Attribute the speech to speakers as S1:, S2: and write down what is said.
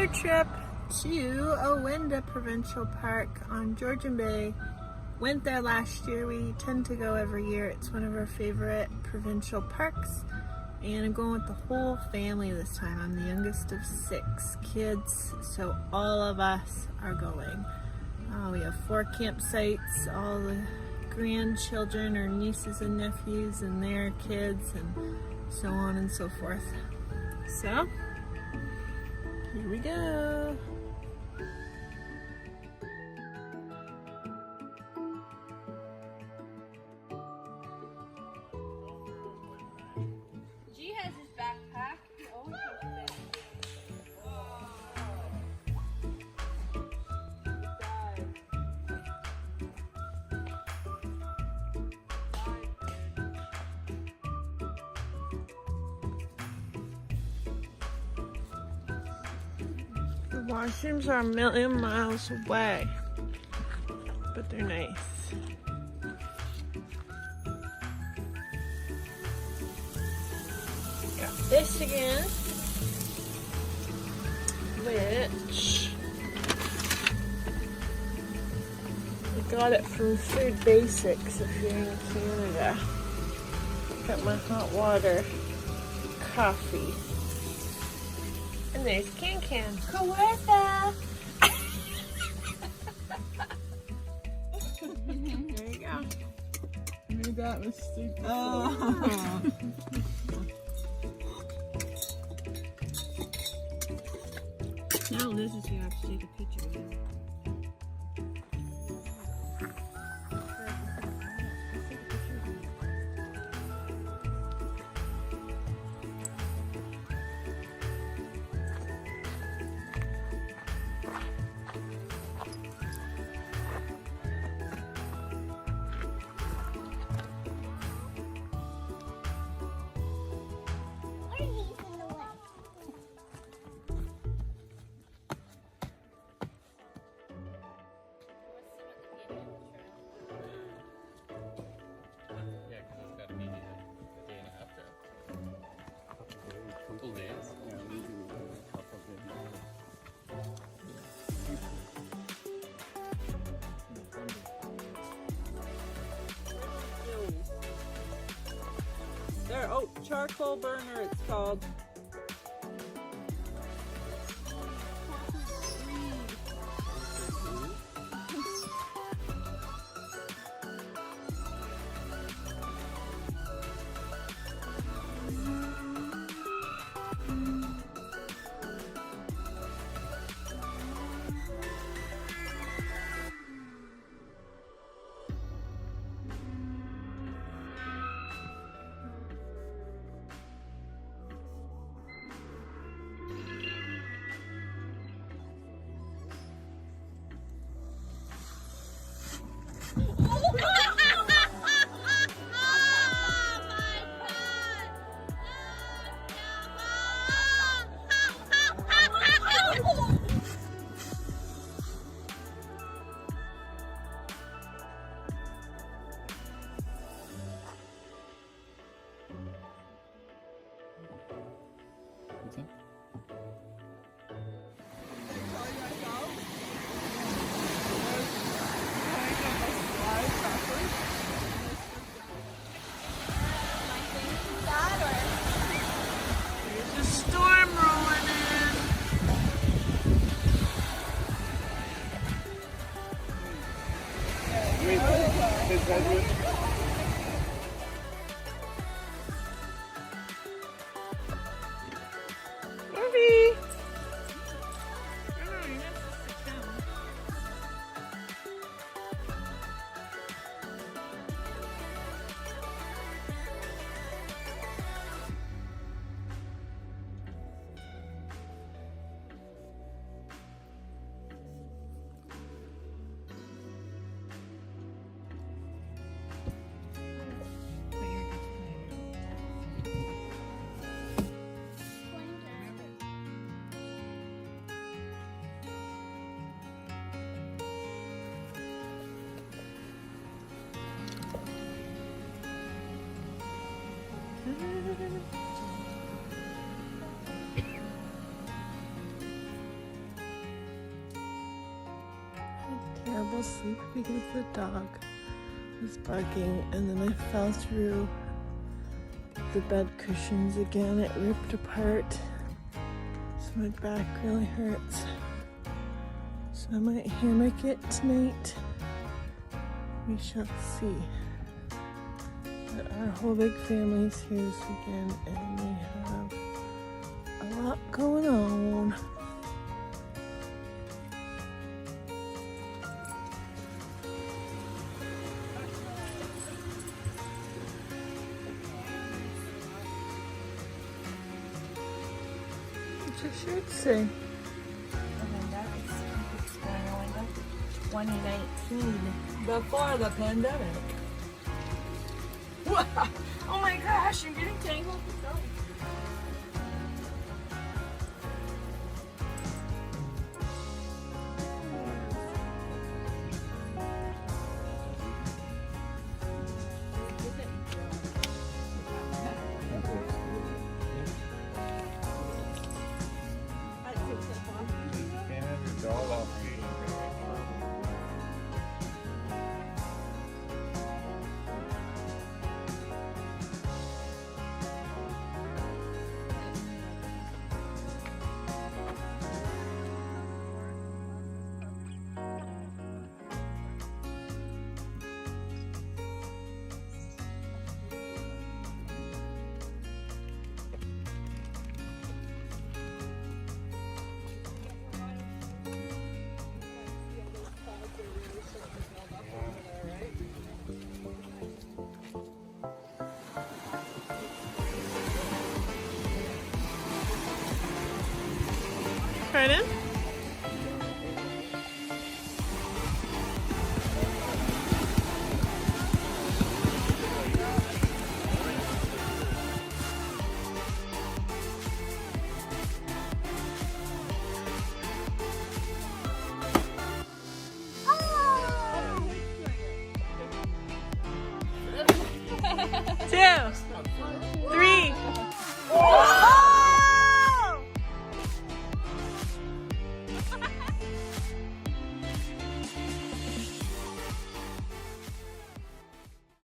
S1: another trip to Awenda Provincial Park on Georgian Bay. Went there last year. We tend to go every year. It's one of our favorite provincial parks. And I'm going with the whole family this time. I'm the youngest of 6 kids, so all of us are going. We have 4 campsites. All the grandchildren or nieces and nephews and their kids and so on and so forth. So, here we go.
S2: G has his backpack. He always has a backpack.
S1: The washrooms are a million miles away, but they're nice. Got this again, which I got it from Food Basics if you're in Canada. Got my hot water, coffee. And there's Can. Kawertha! There you go.
S3: I made that mistake.
S1: Oh. Now Liz is here. I have to take a picture of it.
S3: There, oh, charcoal burner it's called.
S1: asleep because the dog was barking, and then I fell through the bed cushions again. It ripped apart, so my back really hurts. So I might hammock it tonight. We shall see. But our whole big family's here this weekend, and we have a lot going on. What's your shirt say?
S2: Awenda, it's going Awenda 2019.
S3: Before the pandemic.
S2: Oh my gosh, I'm getting tangled.